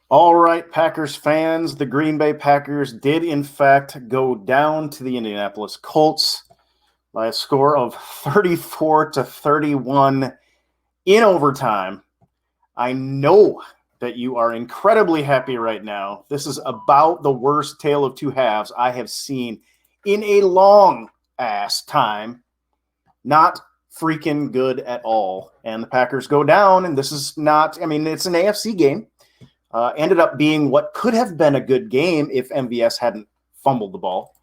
All right, Packers fans, the Green Bay Packers did in fact go down to the Indianapolis Colts by a score of 34-31 in overtime. I know that you are incredibly happy right now. This is about the worst tale of two halves I have seen in a long ass time. Not freaking good at all. And the Packers go down, and this is not, it's an AFC game. Ended up being what could have been a good game if MVS hadn't fumbled the ball.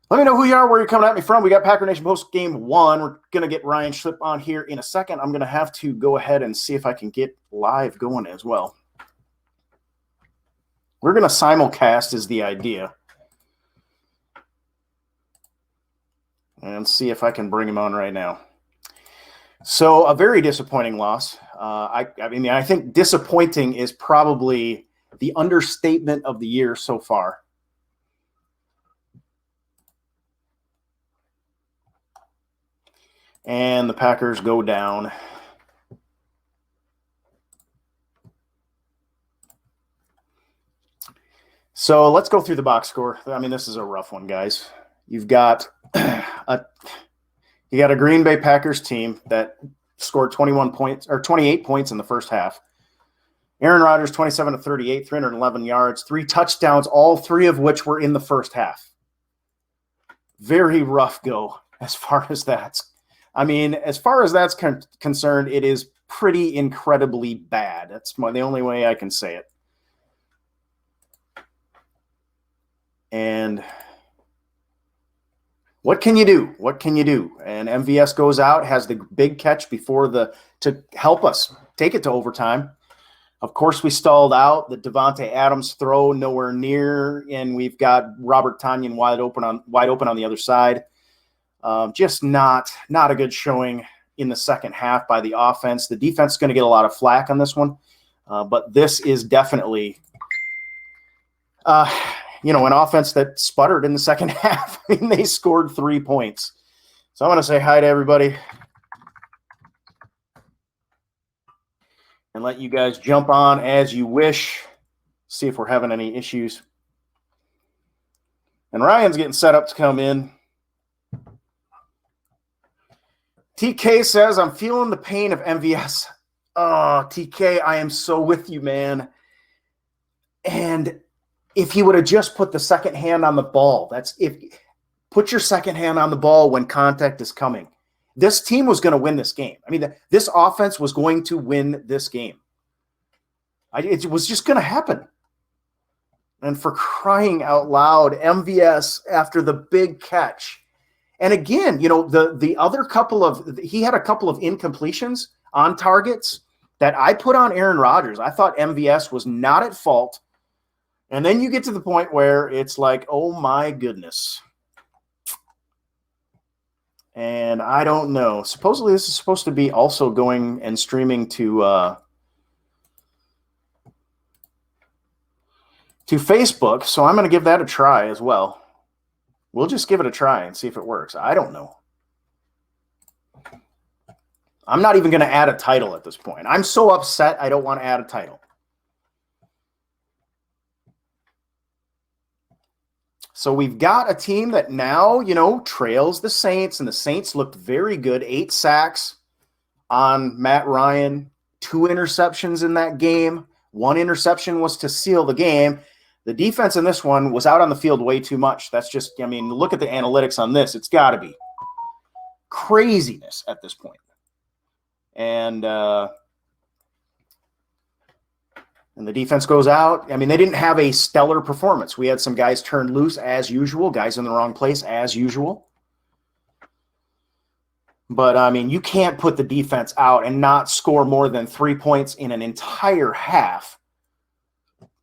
Let me know who you are, where you're coming at me from. We got Packernation Postgame 1. We're going to get Ryan Schlip on here in a second. I'm going to have to go ahead and see if I can get live going as well. We're going to simulcast is the idea. And see if I can bring him on right now. So a very disappointing loss. I think disappointing is probably the understatement of the year so far. And the Packers go down. So let's go through the box score. This is a rough one, guys. You've got a Green Bay Packers team that scored 28 points in the first half. Aaron Rodgers, 27-38, 311 yards, 3 touchdowns, all 3 of which were in the first half. Very rough go as far as that's. As far as that's concerned, it is pretty incredibly bad. That's the only way I can say it. And what can you do? What can you do? And MVS goes out, has the big catch to help us take it to overtime. Of course, we stalled out. The Devontae Adams throw nowhere near, and we've got Robert Tonyan wide open on the other side. Just not a good showing in the second half by the offense. The defense is going to get a lot of flack on this one, but this is definitely an offense that sputtered in the second half. They scored 3 points. So I'm going to say hi to everybody and let you guys jump on as you wish. See if we're having any issues. And Ryan's getting set up to come in. TK says, I'm feeling the pain of MVS. Oh, TK, I am so with you, man. And if he would have just put the second hand on the ball, put your second hand on the ball when contact is coming. This team was going to win this game. This offense was going to win this game. It was just going to happen. And for crying out loud, MVS after the big catch. And again, the other he had a couple of incompletions on targets that I put on Aaron Rodgers. I thought MVS was not at fault. And then you get to the point where it's like, oh my goodness. And I don't know. Supposedly this is supposed to be also going and streaming to Facebook. So I'm going to give that a try as well. We'll just give it a try and see if it works. I don't know. I'm not even going to add a title at this point. I'm so upset I don't want to add a title. So we've got a team that now, trails the Saints, and the Saints looked very good. 8 sacks on Matt Ryan, 2 interceptions in that game. 1 interception was to seal the game. The defense in this one was out on the field way too much. That's just, look at the analytics on this. It's got to be craziness at this point. And the defense goes out. They didn't have a stellar performance. We had some guys turned loose as usual, guys in the wrong place as usual. But, you can't put the defense out and not score more than 3 points in an entire half.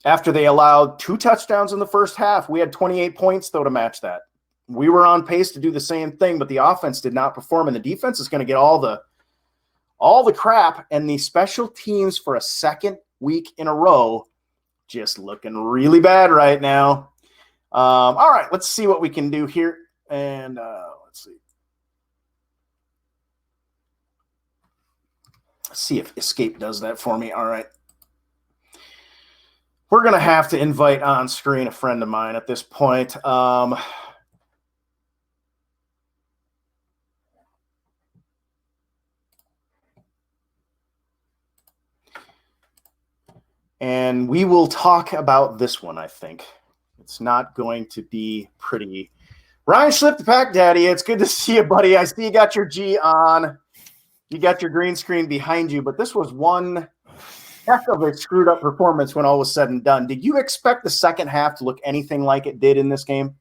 After they allowed 2 touchdowns in the first half, we had 28 points, though, to match that. We were on pace to do the same thing, but the offense did not perform, and the defense is going to get all the crap, and the special teams for a second week in a row just looking really bad right now. All right, let's see what we can do here. And let's see. See if Escape does that for me. All right. We're going to have to invite on screen a friend of mine at this point. And we will talk about this one, I think. It's not going to be pretty. Ryan Schlipp, the Pack Daddy, it's good to see you, buddy. I see you got your G on. You got your green screen behind you, but this was one heck of a screwed up performance when all was said and done. Did you expect the second half to look anything like it did in this game?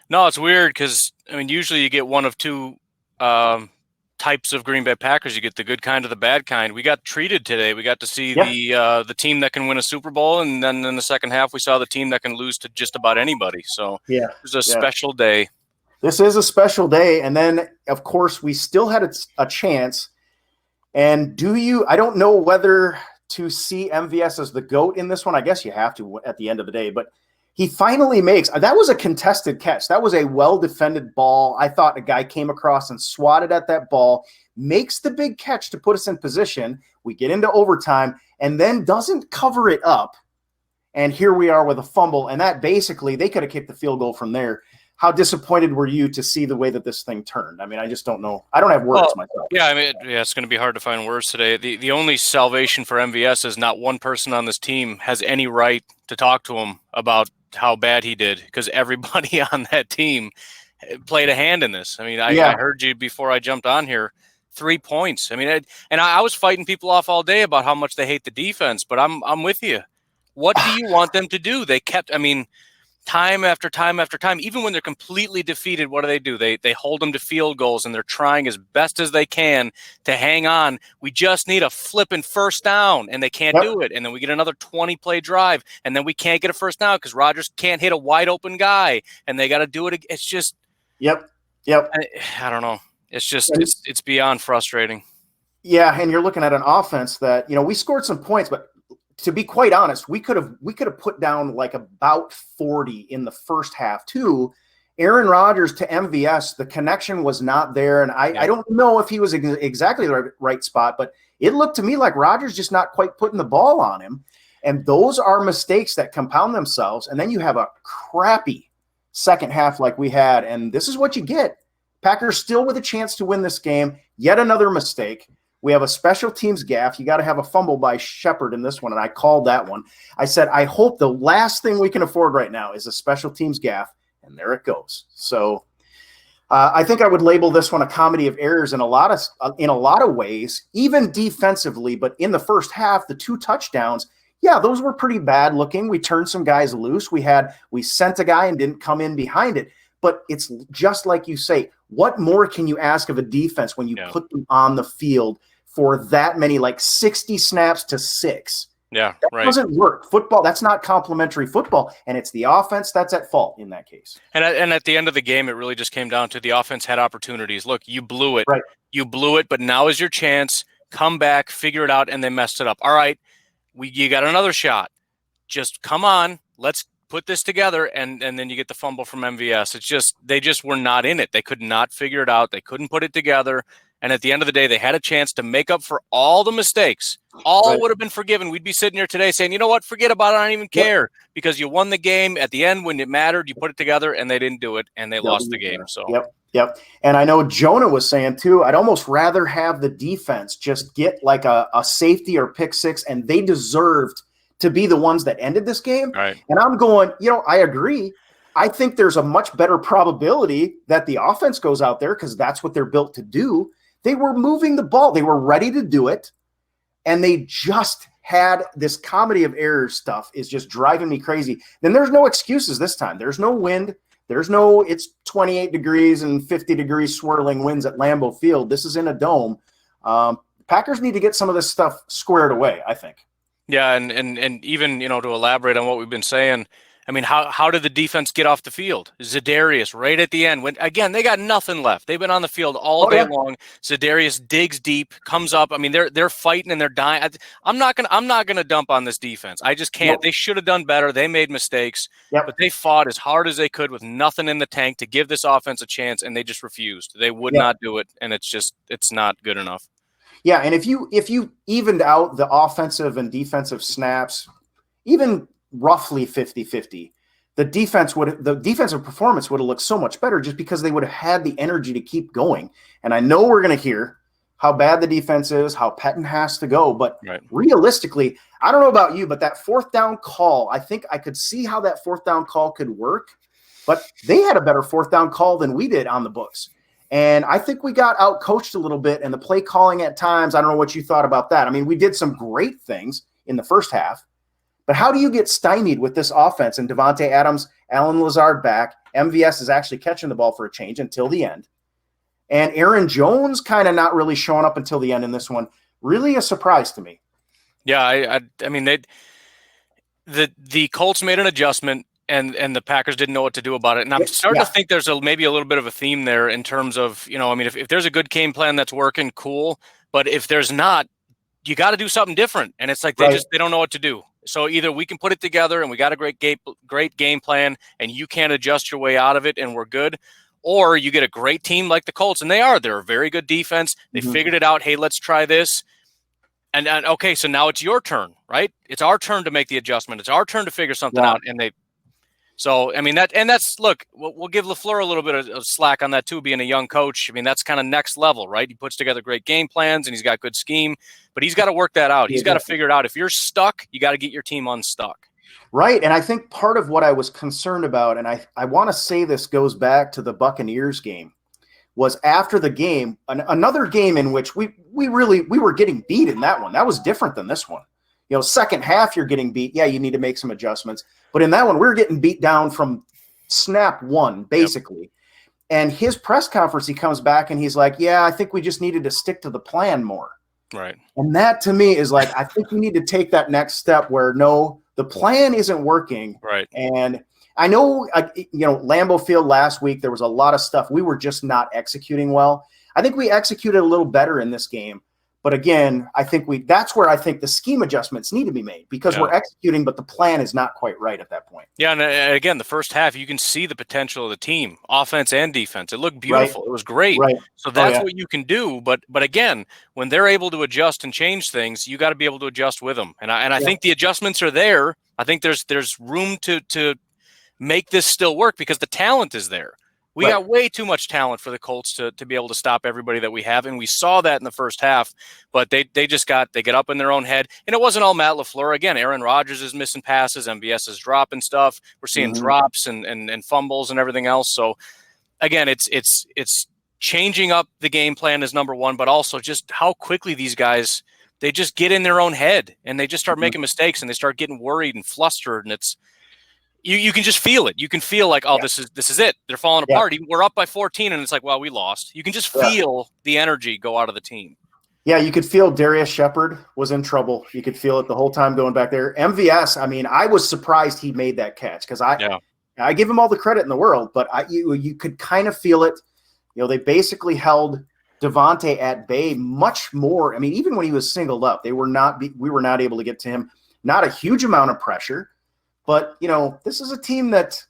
No, it's weird because, usually you get one of two types of Green Bay Packers. You get the good kind or the bad kind. We got treated today. We got to see the team that can win a Super Bowl, and then in the second half, we saw the team that can lose to just about anybody. So it was a special day. This is a special day. And then, of course, we still had a chance. And I don't know whether to see MVS as the GOAT in this one. I guess you have to at the end of the day. But he finally that was a contested catch. That was a well-defended ball. I thought a guy came across and swatted at that ball, makes the big catch to put us in position. We get into overtime and then doesn't cover it up. And here we are with a fumble. And that basically, they could have kicked the field goal from there. How disappointed were you to see the way that this thing turned? I just don't know. I don't have words myself. Yeah, it's going to be hard to find words today. The only salvation for MVS is not one person on this team has any right to talk to him about how bad he did, because everybody on that team played a hand in this. I heard you before I jumped on here. 3 points. I was fighting people off all day about how much they hate the defense, but I'm with you. What do you want them to do? They kept, time after time after time, even when they're completely defeated, what do? They hold them to field goals, and they're trying as best as they can to hang on. We just need a flipping first down, and they can't do it. And then we get another 20-play drive, and then we can't get a first down because Rodgers can't hit a wide-open guy, and they got to do it. It's just – Yep. I don't know. It's just it's beyond frustrating. Yeah, and you're looking at an offense that, we scored some points, but to be quite honest, we could have put down like about 40 in the first half too. Aaron Rodgers to MVS, the connection was not there, and I don't know if he was exactly the right spot, but it looked to me like Rodgers just not quite putting the ball on him, and those are mistakes that compound themselves, and then you have a crappy second half like we had, and this is what you get. Packers still with a chance to win this game. Yet another mistake. We have a special teams gaffe. You got to have a fumble by Shepard in this one, and I called that one. I said, I hope the last thing we can afford right now is a special teams gaffe, and there it goes. So I think I would label this one a comedy of errors in a lot of ways, even defensively. But in the first half, the 2 touchdowns, those were pretty bad looking. We turned some guys loose. We sent a guy and didn't come in behind it. But it's just like you say, what more can you ask of a defense when you put them on the field for that many, like 60 snaps to 6? Yeah, that doesn't work. Football, that's not complimentary football, and it's the offense that's at fault in that case. And at the end of the game, it really just came down to the offense had opportunities. Look, you blew it. Right. You blew it, but now is your chance. Come back, figure it out, and they messed it up. All right, you got another shot. Just come on, let's put this together, and then you get the fumble from MVS. They just were not in it. They could not figure it out. They couldn't put it together. And at the end of the day, they had a chance to make up for all the mistakes. All would have been forgiven. We'd be sitting here today saying, you know what, forget about it. I don't even care because you won the game. At the end, when it mattered, you put it together, and they didn't do it, and they lost the game. So Yep. And I know Jonah was saying too, I'd almost rather have the defense just get like a safety or pick six, and they deserved to be the ones that ended this game. Right. And I'm going, I agree. I think there's a much better probability that the offense goes out there because that's what they're built to do. They were moving the ball. They were ready to do it. And they just had this comedy of errors stuff is just driving me crazy. Then there's no excuses this time. There's no wind. It's 28 degrees and 50 degrees swirling winds at Lambeau Field. This is in a dome. Packers need to get some of this stuff squared away, I think. Yeah, and even, to elaborate on what we've been saying, how did the defense get off the field? Za'Darius right at the end. Again, they got nothing left. They've been on the field all day long. Za'Darius digs deep, comes up. They're fighting and they're dying. I'm not gonna dump on this defense. I just can't. Nope. They should have done better. They made mistakes, but they fought as hard as they could with nothing in the tank to give this offense a chance, and they just refused. They would not do it, and it's not good enough. Yeah, and if you evened out the offensive and defensive snaps, even roughly 50-50, the defensive performance would have looked so much better just because they would have had the energy to keep going. And I know we're going to hear how bad the defense is, how Pettine has to go, but realistically, I don't know about you, but that fourth down call, I think I could see how that fourth down call could work, but they had a better fourth down call than we did on the books. And I think we got out-coached a little bit, and the play calling at times, I don't know what you thought about that. I mean, we did some great things in the first half, but how do you get stymied with this offense? And Devontae Adams, Alan Lazard back, MVS is actually catching the ball for a change until the end. And Aaron Jones kind of not really showing up until the end in this one. Really a surprise to me. Yeah, I mean, the Colts made an adjustment, and the Packers didn't know what to do about it. And I'm starting to think there's maybe a little bit of a theme there in terms of, I mean, if there's a good game plan that's working, cool. But if there's not, you got to do something different. And it's like they don't know what to do. So either we can put it together and we got a great game plan and you can't adjust your way out of it and we're good, or you get a great team like the Colts, and they're a very good defense. They figured it out. Hey, let's try this. And okay, so now it's your turn, right? It's our turn to make the adjustment. It's our turn to figure something out. And so, I mean, look, we'll give LaFleur a little bit of slack on that too, being a young coach. I mean, that's kind of next level, right? He puts together great game plans and he's got good scheme, but he's got to work that out. He's got to figure it out. If you're stuck, you got to get your team unstuck. Right. And I think part of what I was concerned about, and I want to say this goes back to the Buccaneers game, was after the game, another game in which we were getting beat in that one. That was different than this one. Second half, you're getting beat. Yeah, you need to make some adjustments. But in that one, we were getting beat down from snap one, basically. Yep. And his press conference, he comes back and he's like, yeah, I think we just needed to stick to the plan more. Right. And that to me is like, I think we need to take that next step where, no, the plan isn't working. Right. And I know, Lambeau Field last week, there was a lot of stuff. We were just not executing well. I think we executed a little better in this game. But again, I think that's where I think the scheme adjustments need to be made because we're executing, but the plan is not quite right at that point. Yeah, and again, the first half, you can see the potential of the team, offense and defense. It looked beautiful. Right. It was great. Right. So that's what you can do. But again, when they're able to adjust and change things, you got to be able to adjust with them. And I think the adjustments are there. I think there's room to make this still work because the talent is there. We got way too much talent for the Colts to be able to stop everybody that we have, and we saw that in the first half. But they get up in their own head, and it wasn't all Matt LaFleur. Again, Aaron Rodgers is missing passes, MVS is dropping stuff. We're seeing drops and fumbles and everything else. So again, it's changing up the game plan is number one, but also just how quickly these guys they just get in their own head and they just start making mistakes and they start getting worried and flustered, and it's. You can just feel it. You can feel like, this is it. They're falling apart. We're up by 14, and it's like, well, we lost. You can just feel the energy go out of the team. Yeah, you could feel Darius Shepard was in trouble. You could feel it the whole time going back there. MVS, I mean, I was surprised he made that catch because I give him all the credit in the world, but you could kind of feel it. They basically held Devontae at bay much more. I mean, even when he was singled up, we were not able to get to him. Not a huge amount of pressure. But, this is a team that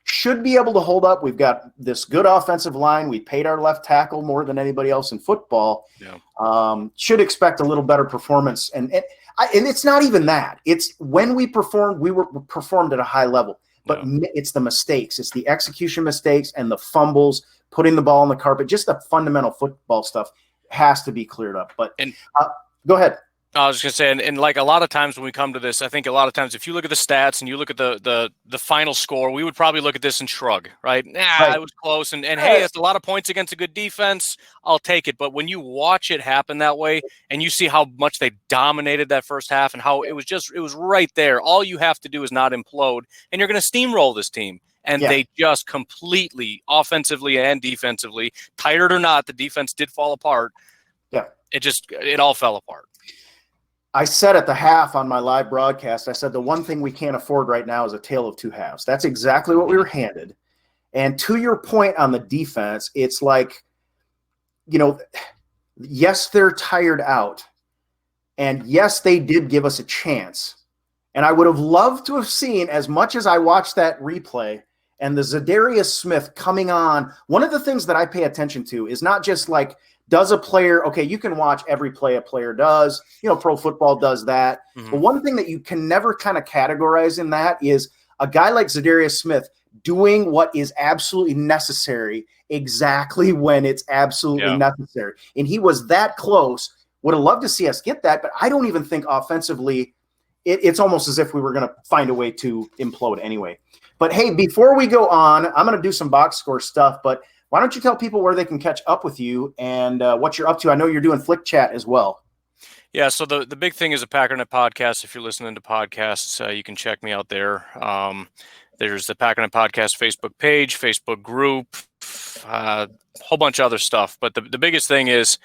should be able to hold up. We've got this good offensive line. We paid our left tackle more than anybody else in football. Yeah. Should expect a little better performance. And it's not even that. It's when we performed at a high level. But it's the mistakes. It's the execution mistakes and the fumbles, putting the ball on the carpet. Just the fundamental football stuff has to be cleared up. But go ahead. I was just going to say, and like a lot of times when we come to this, I think a lot of times if you look at the stats and you look at the final score, we would probably look at this and shrug, right? It was close. And hey, it's a lot of points against a good defense. I'll take it. But when you watch it happen that way and you see how much they dominated that first half and how it was right there. All you have to do is not implode and you're going to steamroll this team. And they just completely, offensively and defensively, tired or not, the defense did fall apart. Yeah. It all fell apart. I said at the half on my live broadcast, I said the one thing we can't afford right now is a tale of two halves. That's exactly what we were handed. And to your point on the defense, it's like, yes, they're tired out. And yes, they did give us a chance. And I would have loved to have seen, as much as I watched that replay and the Zadarius Smith coming on, one of the things that I pay attention to is not just like Does a player, okay, you can watch every play a player does. Pro football does that. Mm-hmm. But one thing that you can never kind of categorize in that is a guy like Zadarius Smith doing what is absolutely necessary exactly when it's absolutely necessary. And he was that close. Would have loved to see us get that, but I don't even think offensively it's almost as if we were going to find a way to implode anyway. But hey, before we go on, I'm going to do some box score stuff, but why don't you tell people where they can catch up with you and what you're up to? I know you're doing Flick Chat as well. Yeah, so the big thing is a Packernet podcast. If you're listening to podcasts, you can check me out there. There's the Packernet Podcast Facebook page, Facebook group, a whole bunch of other stuff. But the biggest thing is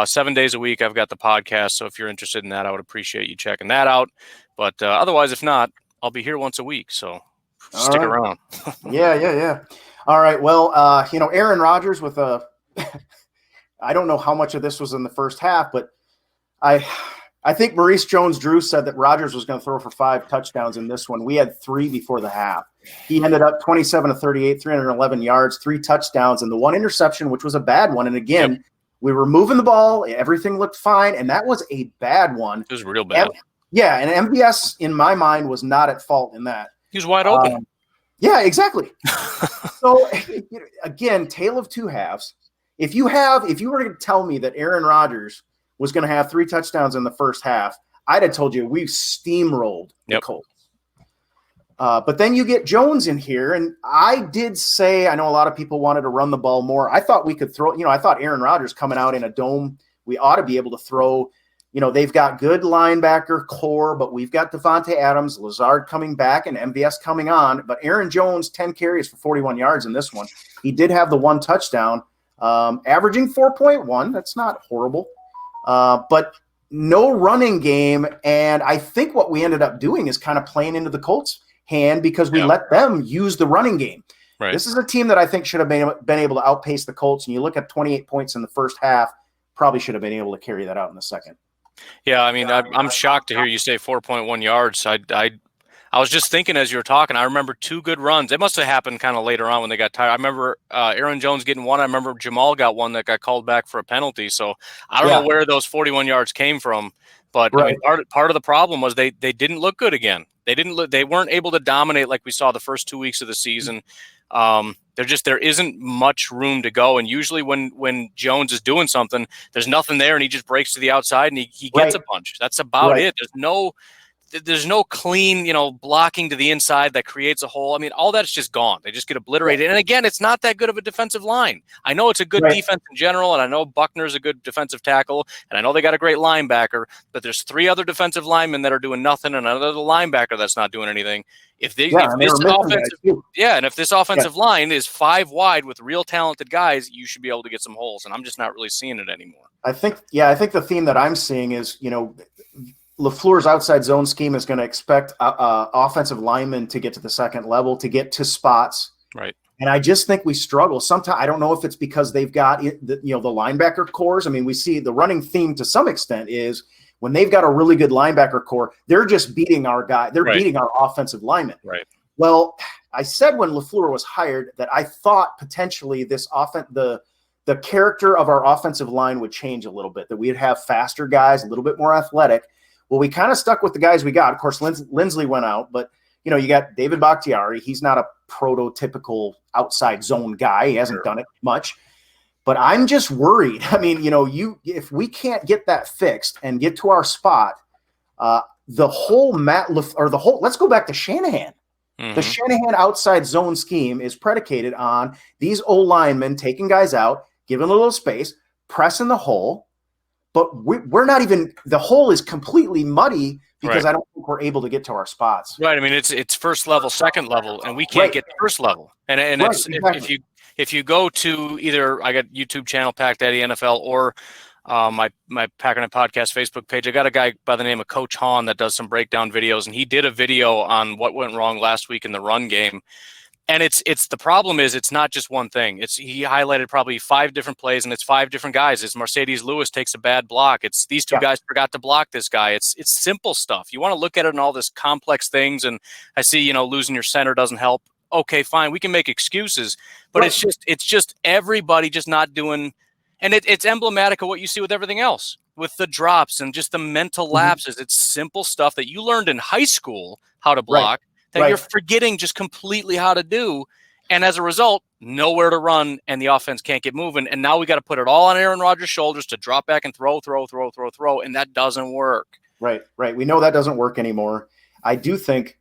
7 days a week I've got the podcast. So if you're interested in that, I would appreciate you checking that out. But otherwise, if not, I'll be here once a week. So stick around. Yeah. All right. Well, Aaron Rodgers with a I don't know how much of this was in the first half, but I think Maurice Jones-Drew said that Rodgers was going to throw for 5 touchdowns in this one. We had 3 before the half. He ended up 27 of 38, 311 yards, 3 touchdowns, and the 1 interception, which was a bad one. And again, we were moving the ball. Everything looked fine, and that was a bad one. It was real bad. And MVS, in my mind, was not at fault in that. He was wide open. Yeah, exactly. So, again, tale of two halves. If you were to tell me that Aaron Rodgers was going to have 3 touchdowns in the first half, I'd have told you we steamrolled the Colts. But then you get Jones in here, and I did say, I know a lot of people wanted to run the ball more. I thought we could throw, I thought Aaron Rodgers coming out in a dome, we ought to be able to throw. They've got good linebacker core, but we've got Devontae Adams, Lazard coming back, and MVS coming on. But Aaron Jones, 10 carries for 41 yards in this one. He did have the 1 touchdown, averaging 4.1. That's not horrible. But no running game, and I think what we ended up doing is kind of playing into the Colts' hand because we let them use the running game. Right. This is a team that I think should have been able to outpace the Colts, and you look at 28 points in the first half, probably should have been able to carry that out in the second. Yeah, I mean, I'm shocked to hear you say 4.1 yards. I was just thinking as you were talking, I remember 2 good runs. It must have happened kind of later on when they got tired. I remember Aaron Jones getting 1. I remember Jamal got 1 that got called back for a penalty. So I don't know where those 41 yards came from. But I mean, part of the problem was they didn't look good again. They weren't able to dominate like we saw the first 2 weeks of the season. There isn't much room to go. And usually when Jones is doing something, there's nothing there and he just breaks to the outside and he gets a bunch. That's about it. There's no clean, blocking to the inside that creates a hole. I mean, all that's just gone. They just get obliterated. And again, it's not that good of a defensive line. I know it's a good defense in general, and I know Buckner's a good defensive tackle, and I know they got a great linebacker, but there's 3 other defensive linemen that are doing nothing and another linebacker that's not doing anything. If this offensive line is 5 wide with real talented guys, you should be able to get some holes, and I'm just not really seeing it anymore. I think the theme that I'm seeing is, LaFleur's outside zone scheme is going to expect offensive linemen to get to the second level, to get to spots. Right. And I just think we struggle. Sometimes I don't know if it's because they've got the linebacker cores. I mean, we see the running theme to some extent is when they've got a really good linebacker core, they're just beating our guy. They're beating our offensive linemen. Right. Well, I said when LaFleur was hired that I thought potentially the character of our offensive line would change a little bit, that we'd have faster guys, a little bit more athletic. Well, we kind of stuck with the guys we got. Of course, Lindsley went out, but you got David Bakhtiari. He's not a prototypical outside zone guy. He hasn't done it much. But I'm just worried. I mean, if we can't get that fixed and get to our spot, let's go back to Shanahan. Mm-hmm. The Shanahan outside zone scheme is predicated on these O linemen taking guys out, giving a little space, pressing the hole. But we're not even – the hole is completely muddy because I don't think we're able to get to our spots. Right. I mean, it's first level, second level, and we can't get to first level. And it's exactly. If you go to either – I got YouTube channel, Pack Daddy NFL, or my Packernet Podcast Facebook page, I got a guy by the name of Coach Hahn that does some breakdown videos, and he did a video on what went wrong last week in the run game. And it's the problem is it's not just one thing. He highlighted probably 5 different plays, and it's 5 different guys. It's Mercedes Lewis takes a bad block. It's these 2 guys forgot to block this guy. It's simple stuff. You want to look at it and all this complex things, and I see losing your center doesn't help. Okay, fine, we can make excuses, but it's just everybody just not doing. And it's emblematic of what you see with everything else, with the drops and just the mental lapses. It's simple stuff that you learned in high school how to block that you're forgetting just completely how to do. And as a result, nowhere to run, and the offense can't get moving. And now we got to put it all on Aaron Rodgers' shoulders to drop back and throw, and that doesn't work. Right. We know that doesn't work anymore. I do think,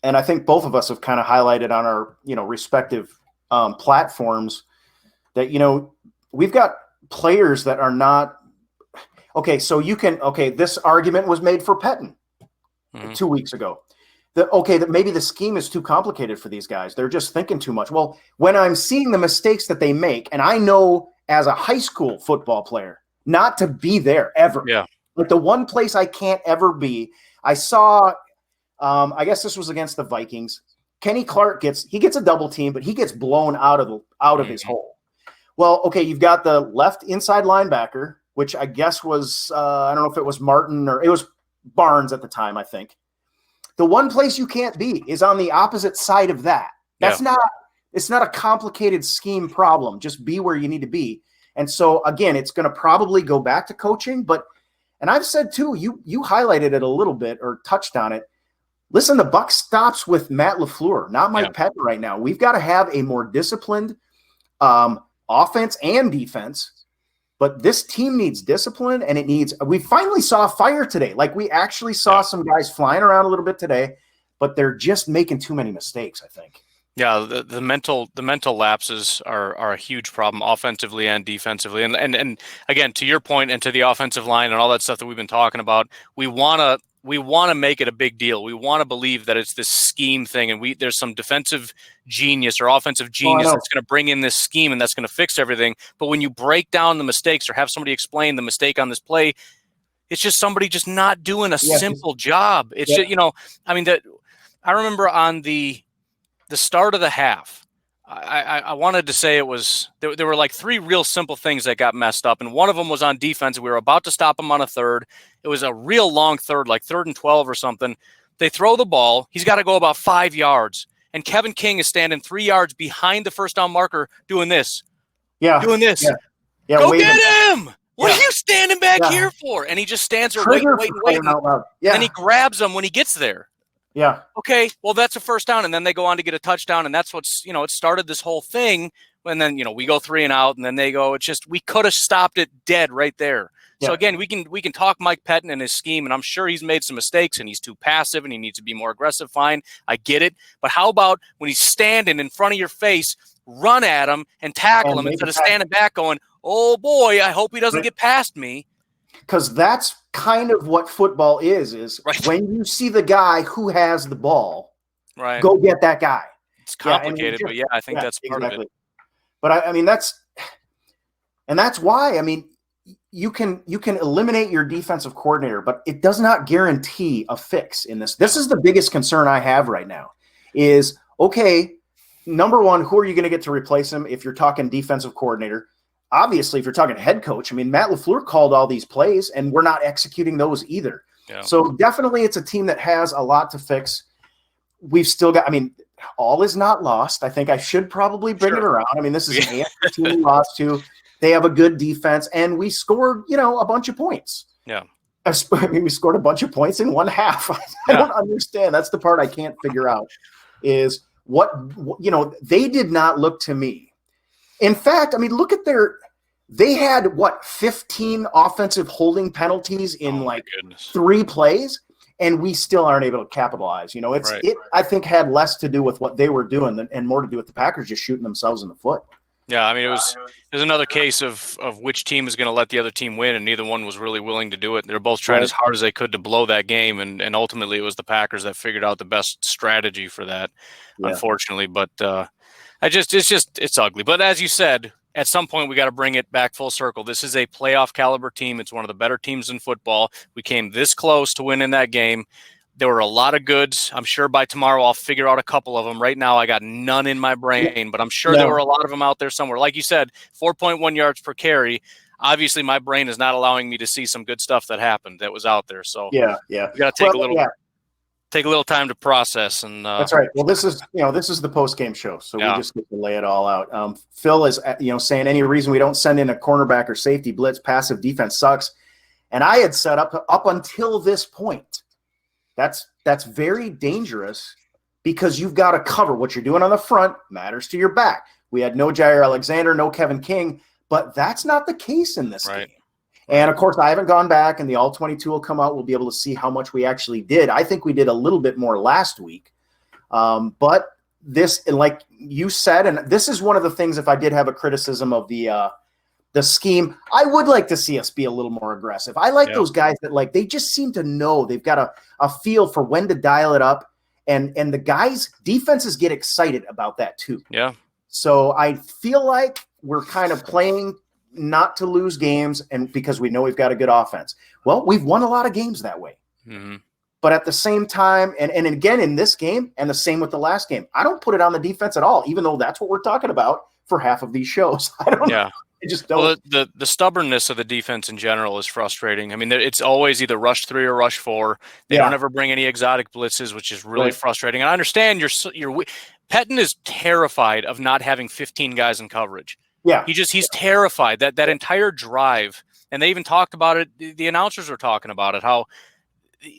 and I think both of us have kind of highlighted on our, respective platforms that, we've got players that are not okay. So this argument was made for Pettin 2 weeks ago. That maybe the scheme is too complicated for these guys. They're just thinking too much. Well, when I'm seeing the mistakes that they make, and I know as a high school football player not to be there ever. Yeah. Like the one place I can't ever be, I saw, I guess this was against the Vikings. Kenny Clark gets a double team, but he gets blown out of his hole. Well, okay, you've got the left inside linebacker, which I guess was, I don't know if it was Martin or it was Barnes at the time, I think. The one place you can't be is on the opposite side of that. It's not a complicated scheme problem. Just be where you need to be. And so, again, it's going to probably go back to coaching. And I've said, too, you highlighted it a little bit or touched on it. Listen, the buck stops with Matt LaFleur, not Mike Pettin right now. We've got to have a more disciplined offense and defense. But this team needs discipline, and we finally saw fire today. Like, we actually saw some guys flying around a little bit today, but they're just making too many mistakes, I think. Yeah, the mental lapses are a huge problem offensively and defensively. And again, to your point and to the offensive line and all that stuff that we've been talking about, we want to make it a big deal. We want to believe that it's this scheme thing, and there's some defensive genius or offensive genius that's going to bring in this scheme and that's going to fix everything. But when you break down the mistakes or have somebody explain the mistake on this play, it's just somebody just not doing a simple job. It's just, I remember on the start of the half, I wanted to say it was there were like three real simple things that got messed up, and one of them was on defense. We were about to stop them on a third. It was a real long third, like 3rd and 12 or something. They throw the ball. He's got to go about 5 yards, and Kevin King is standing 3 yards behind the first down marker doing this. Doing this. Yeah, go get him! What are you standing back here for? And he just stands there waiting. Yeah. And he grabs him when he gets there. Yeah. Okay, well, that's a first down, and then they go on to get a touchdown, and that's what's, it started this whole thing. And then, we go 3 and out, and then they go. It's just we could have stopped it dead right there. Yeah. So again, we can talk Mike Pettin and his scheme, and I'm sure he's made some mistakes, and he's too passive, and he needs to be more aggressive. Fine, I get it. But how about when he's standing in front of your face, run at him and tackle him instead of standing back going, oh boy, I hope he doesn't get past me. Because that's kind of what football is when you see the guy who has the ball, go get that guy. It's complicated, but I think that's part of it. But I mean, that's why, I mean, you can eliminate your defensive coordinator, but it does not guarantee a fix in this. This is the biggest concern I have right now is, okay, number one, who are you going to get to replace him if you're talking defensive coordinator? Obviously, if you're talking head coach, I mean, Matt LaFleur called all these plays, and we're not executing those either. Yeah. So definitely it's a team that has a lot to fix. We've still got – I mean, all is not lost. I think I should probably bring it around. I mean, this is an AFC team we lost to. They have a good defense, and we scored, a bunch of points. Yeah. I mean, we scored a bunch of points in one half. I don't understand. That's the part I can't figure out is what they did not look to me. In fact, I mean, look at they had 15 offensive holding penalties in 3 plays, and we still aren't able to capitalize. It I think had less to do with what they were doing and more to do with the Packers just shooting themselves in the foot. Yeah, I mean, it was another case of which team is going to let the other team win, and neither one was really willing to do it. They're both trying as hard as they could to blow that game, and ultimately it was the Packers that figured out the best strategy for that, unfortunately. But it's ugly. But as you said, at some point we got to bring it back full circle. This is a playoff caliber team. It's one of the better teams in football. We came this close to winning that game. There were a lot of goods. I'm sure by tomorrow I'll figure out a couple of them. Right now I got none in my brain, but I'm sure there were a lot of them out there somewhere. Like you said, 4.1 yards per carry. Obviously my brain is not allowing me to see some good stuff that happened that was out there. So we got to take a little take a little time to process. And That's right. Well, this is the post-game show, so we just get to lay it all out. Phil is saying any reason we don't send in a cornerback or safety blitz, passive defense sucks. And I had set up until this point. That's very dangerous because you've got to cover what you're doing on the front matters to your back. We had no Jair Alexander, no Kevin King, but that's not the case in this game. And, of course, I haven't gone back, and the All-22 will come out. We'll be able to see how much we actually did. I think we did a little bit more last week. But this, and like you said, and this is one of the things, if I did have a criticism of the scheme, I would like to see us be a little more aggressive. I like those guys that, they just seem to know. They've got a feel for when to dial it up. And the guys, defenses get excited about that too. Yeah. So I feel like we're kind of playing not to lose games, and because we know we've got a good offense. Well, we've won a lot of games that way. Mm-hmm. But at the same time, and again in this game, and the same with the last game, I don't put it on the defense at all, even though that's what we're talking about for half of these shows. I don't know. I just don't. Well, the stubbornness of the defense in general is frustrating. I mean, it's always either rush 3 or rush 4. They don't ever bring any exotic blitzes, which is really frustrating. And I understand you're Pettin is terrified of not having 15 guys in coverage. Yeah. He's terrified that entire drive, and they even talked about it. The announcers were talking about it, how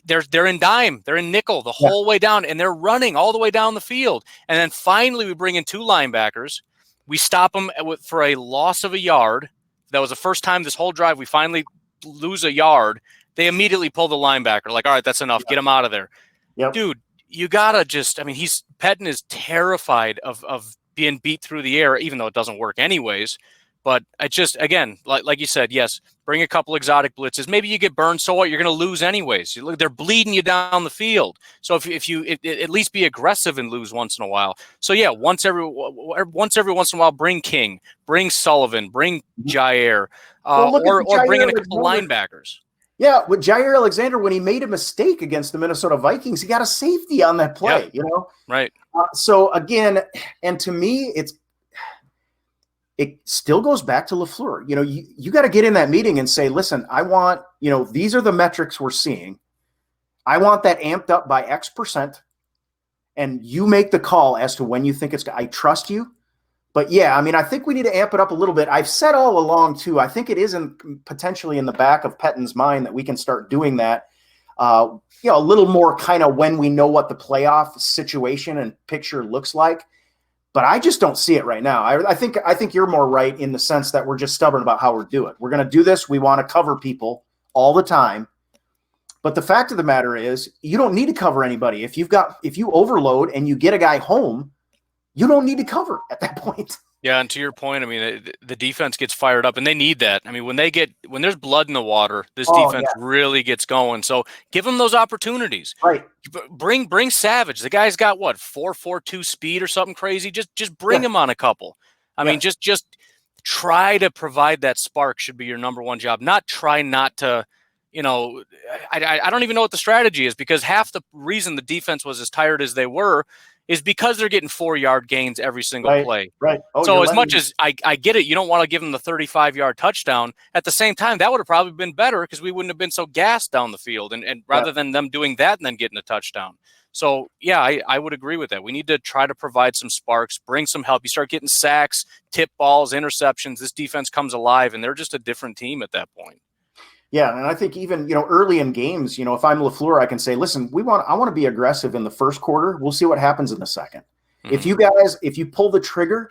they're in dime, they're in nickel the whole way down, and they're running all the way down the field. And then finally we bring in 2 linebackers. We stop them for a loss of a yard. That was the first time this whole drive we finally lose a yard. They immediately pull the linebacker, like, all right, that's enough. Get him out of there. Yep. Dude, you gotta Pettin is terrified of being beat through the air, even though it doesn't work anyways. But I just, again, like you said, yes, bring a couple exotic blitzes. Maybe you get burned, so what? You're going to lose anyways. They're bleeding you down the field. So if you at least be aggressive and lose once in a while. So yeah, once every once in a while, bring King, bring Sullivan, bring Jair, or bring in a couple linebackers. Yeah, with Jair Alexander, when he made a mistake against the Minnesota Vikings, he got a safety on that play. Right. So again, and to me, it still goes back to LaFleur. You got to get in that meeting and say, listen, I want, these are the metrics we're seeing. I want that amped up by X percent. And you make the call as to when you think I trust you. But yeah, I think we need to amp it up a little bit. I've said all along too, I think it is potentially in the back of Pettin's mind that we can start doing that. A little more kind of when we know what the playoff situation and picture looks like. But I just don't see it right now. I think you're more right in the sense that we're just stubborn about how we're doing. We're going to do this. We want to cover people all the time. But the fact of the matter is, you don't need to cover anybody. If you overload and you get a guy home, you don't need to cover at that point. Yeah, and to your point, the defense gets fired up, and they need that. When there's blood in the water, this defense really gets going. So give them those opportunities. Right. Bring Savage. The guy's got 4.42 speed or something crazy. Just bring him on a couple. Just try to provide that spark should be your number one job. Not try not to. I don't even know what the strategy is, because half the reason the defense was as tired as they were is because they're getting 4-yard gains every single play. Right. So as much as I get it, you don't want to give them the 35-yard touchdown. At the same time, that would have probably been better because we wouldn't have been so gassed down the field, and rather than them doing that and then getting a touchdown. So, yeah, I would agree with that. We need to try to provide some sparks, bring some help. You start getting sacks, tip balls, interceptions. This defense comes alive, and they're just a different team at that point. Yeah, and I think even, early in games, if I'm LaFleur, I can say, listen, I want to be aggressive in the first quarter. We'll see what happens in the second. Mm-hmm. If you pull the trigger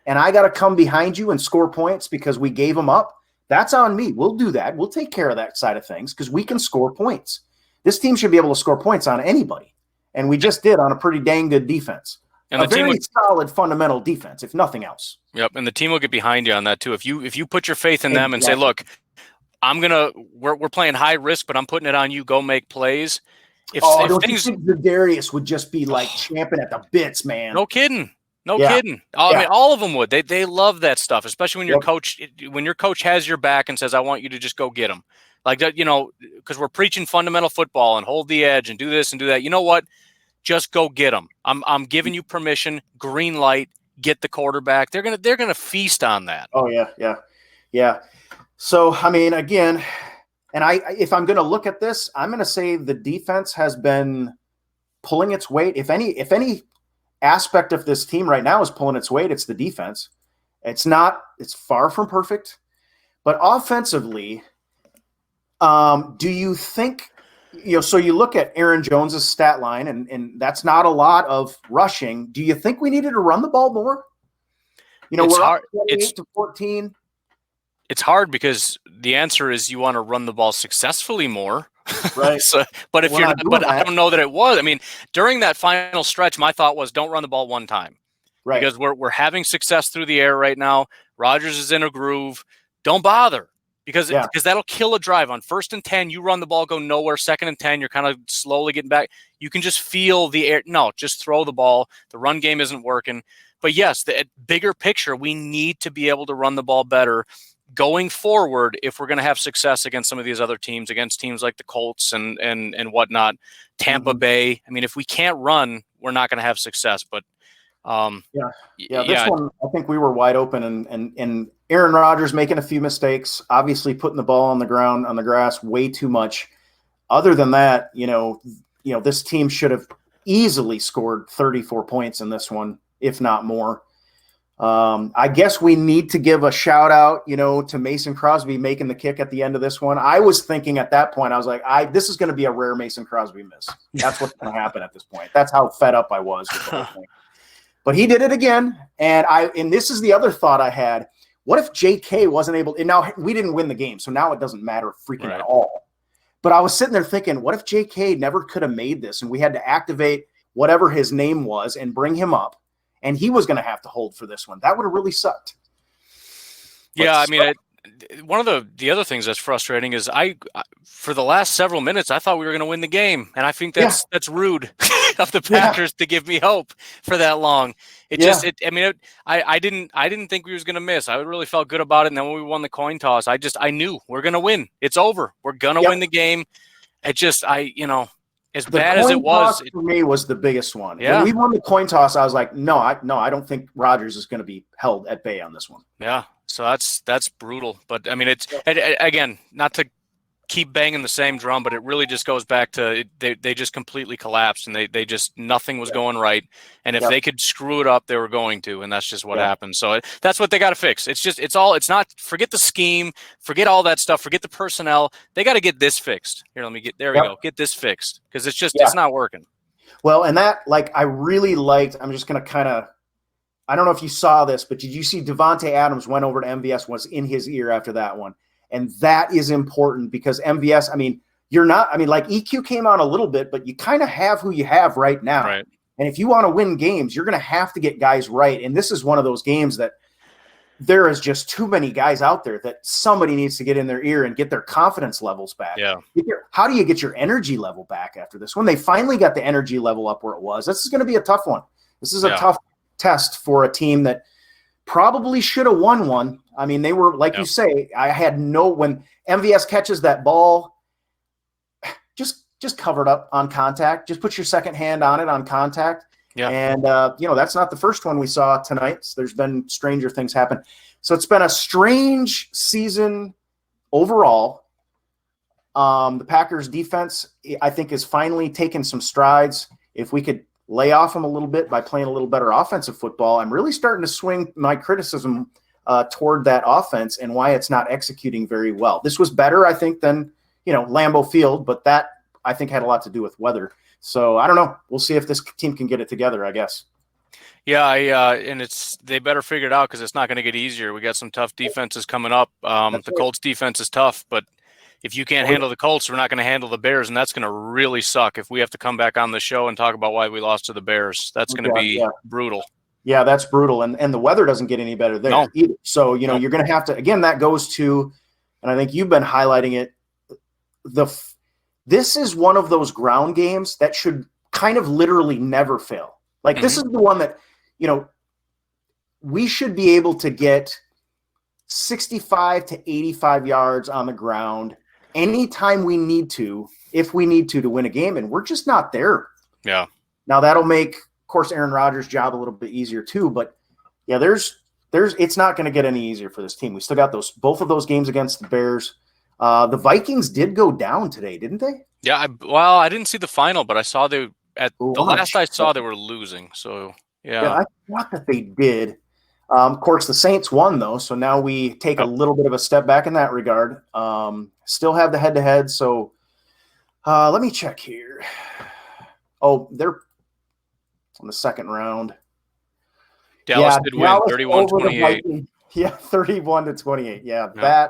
and I got to come behind you and score points because we gave them up, that's on me. We'll do that. We'll take care of that side of things because we can score points. This team should be able to score points on anybody. And we just did on a pretty dang good defense. And a very solid fundamental defense, if nothing else. Yep, and the team will get behind you on that too. If you put your faith in them and say, look, we're playing high risk, but I'm putting it on you. Go make plays. Don't you think Darius would just be like champing at the bits, man? No kidding. Kidding. All of them would. They love that stuff, especially when your coach has your back and says, I want you to just go get them. Like that, because we're preaching fundamental football and hold the edge and do this and do that. You know what? Just go get them. I'm giving you permission. Green light. Get the quarterback. They're gonna feast on that. Oh yeah. So, again, and if I'm going to look at this, I'm going to say the defense has been pulling its weight, if any aspect of this team right now is pulling its weight, it's the defense. It's far from perfect, but offensively, do you think, so you look at Aaron Jones's stat line, and that's not a lot of rushing. Do you think we needed to run the ball more? We're up 28-14. It's hard because the answer is you want to run the ball successfully more. Right. But if I don't know that it was. I mean, during that final stretch, my thought was don't run the ball one time. Right. Because we're having success through the air right now. Rodgers is in a groove. Don't bother. Because that'll kill a drive. On 1st and 10, you run the ball, go nowhere. 2nd and 10, you're kind of slowly getting back. You can just feel the air. No, just throw the ball. The run game isn't working. But yes, the bigger picture, we need to be able to run the ball better going forward if we're going to have success against some of these other teams, against teams like the Colts and whatnot, Tampa Bay. I mean, if we can't run, we're not going to have success. But this one, I think we were wide open, and Aaron Rodgers making a few mistakes, obviously putting the ball on the ground, on the grass way too much. Other than that, this team should have easily scored 34 points in this one, if not more. I guess we need to give a shout out, to Mason Crosby making the kick at the end of this one. I was thinking at that point, I was like, this is going to be a rare Mason Crosby miss. That's what's going to happen at this point. That's how fed up I was with the whole thing. But he did it again. And this is the other thought I had. What if JK wasn't able – and now we didn't win the game, so now it doesn't matter freaking at all. But I was sitting there thinking, what if JK never could have made this and we had to activate whatever his name was and bring him up, and he was going to have to hold for this one? That would have really sucked. One of the other things that's frustrating is for the last several minutes, I thought we were going to win the game. And I think that's rude of the Packers to give me hope for that long. I didn't think we was going to miss. I really felt good about it. And then when we won the coin toss, I knew we're going to win. It's over. We're going to win the game. As bad as it was, for me was the biggest one. Yeah. When we won the coin toss, I was like, no, I don't think Rodgers is going to be held at bay on this one. Yeah. So that's brutal. But I mean, it's again, not to keep banging the same drum, but it really just goes back to they just completely collapsed, and they just nothing was going right. And if they could screw it up, they were going to, and that's just what happened. So that's what they got to fix. It's not forget the scheme, forget all that stuff, forget the personnel. They got to get this fixed. Here, there we go. Get this fixed, because it's not working. Well, and that, I really liked. I'm just going to kind of. I don't know if you saw this, but did you see Devontae Adams went over to MVS, was in his ear after that one? And that is important because MVS, EQ came out a little bit, but you kind of have who you have right now. Right. And if you want to win games, you're going to have to get guys right. And this is one of those games that there is just too many guys out there that somebody needs to get in their ear and get their confidence levels back. Yeah. How do you get your energy level back after this? When they finally got the energy level up where it was, this is going to be a tough one. This is a tough test for a team that probably should have won one. I mean, they were, like you say, when MVS catches that ball, just cover it up on contact. Just put your second hand on it on contact. Yeah. And, that's not the first one we saw tonight. So there's been stranger things happen. So it's been a strange season overall. The Packers defense, I think, is finally taking some strides. If we could lay off them a little bit by playing a little better offensive football, I'm really starting to swing my criticism toward that offense and why it's not executing very well. This was better, I think, than, Lambeau Field, but that, I think, had a lot to do with weather. So I don't know. We'll see if this team can get it together, I guess. Yeah, and they better figure it out because it's not going to get easier. We got some tough defenses coming up. The Colts defense is tough, but if you can't handle the Colts, we're not going to handle the Bears, and that's going to really suck if we have to come back on the show and talk about why we lost to the Bears. That's going to be brutal. Yeah, that's brutal, and the weather doesn't get any better there either. So, you're going to have to – again, that goes to – and I think you've been highlighting it – this is one of those ground games that should kind of literally never fail. This is the one that, we should be able to get 65 to 85 yards on the ground anytime we need to, if we need to win a game, and we're just not there. Yeah. Now that'll make, of course, Aaron Rodgers' job a little bit easier too, but it's not going to get any easier for this team. We still got both of those games against the Bears. The Vikings did go down today, didn't they? Yeah. I didn't see the final, but I saw At Ooh, the I'm gonna last I check saw, that. they were losing. So Yeah, yeah. I thought that they did. Of course, the Saints won, though, so now we take a Yep. little bit of a step back in that regard. Still have the head-to-head, so let me check here. Oh, they're on the second round. Dallas Yeah, did win Dallas over the 31-28. Vikings. Yeah, 31-28. Yeah, Yeah.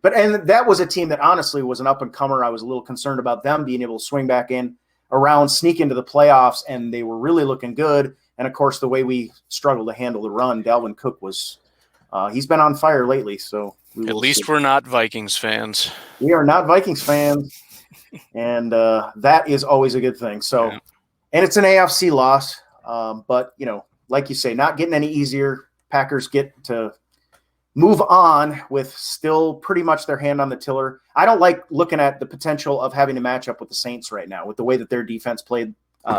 that was a team that honestly was an up-and-comer. I was a little concerned about them being able to swing back in around, sneak into the playoffs, and they were really looking good. And, of course, the way we struggled to handle the run, Dalvin Cook was he's been on fire lately, so we At will see. least we're not Vikings fans. We are not Vikings fans, and that is always a good thing. So, Yeah. and it's an AFC loss, but, like you say, not getting any easier. Packers get to move on with still pretty much their hand on the tiller. I don't like looking at the potential of having to match up with the Saints right now with the way that their defense played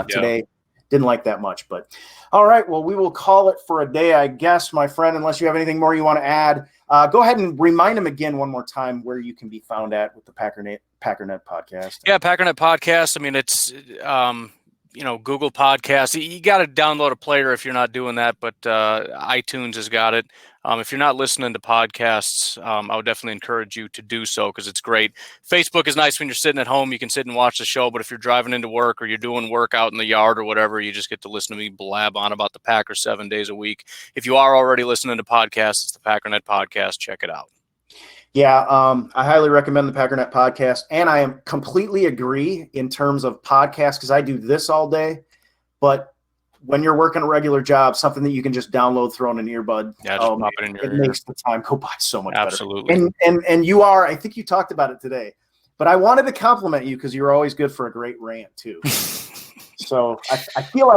today. Didn't like that much, but all right. Well, we will call it for a day, I guess, my friend, unless you have anything more you want to add. Go ahead and remind them again one more time where you can be found at with the Packernet podcast. Yeah, Packernet podcast. I mean, it's Google Podcasts. You got to download a player if you're not doing that, but iTunes has got it. If you're not listening to podcasts, I would definitely encourage you to do so because it's great. Facebook is nice when you're sitting at home. You can sit and watch the show, but if you're driving into work or you're doing work out in the yard or whatever, you just get to listen to me blab on about the Packers 7 days a week. If you are already listening to podcasts, it's the Packernet podcast. Check it out. Yeah, I highly recommend the Packernet podcast, and I am completely agree in terms of podcasts because I do this all day, but when you're working a regular job, something that you can just download, throw in an earbud, Yeah, just pop it in your it ear. makes the time go by so much Absolutely. better. And you are, I think you talked about it today, but I wanted to compliment you because you're always good for a great rant too. So I feel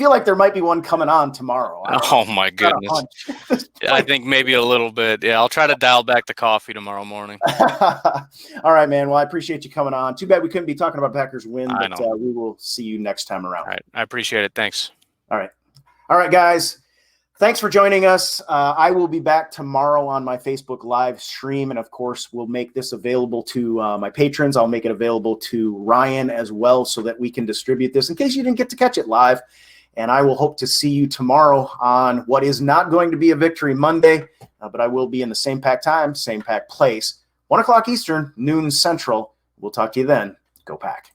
like there might be one coming on tomorrow. Oh my goodness! I think maybe a little bit. Yeah, I'll try to dial back the coffee tomorrow morning. All right, man. Well, I appreciate you coming on. Too bad we couldn't be talking about Packers win, I but know. we will see you next time around. All right, I appreciate it. Thanks. All right, guys. Thanks for joining us. I will be back tomorrow on my Facebook live stream. And of course, we'll make this available to my patrons. I'll make it available to Ryan as well so that we can distribute this in case you didn't get to catch it live. And I will hope to see you tomorrow on what is not going to be a Victory Monday, but I will be in the same pack time, same pack place, 1 o'clock Eastern, noon Central. We'll talk to you then. Go Pack.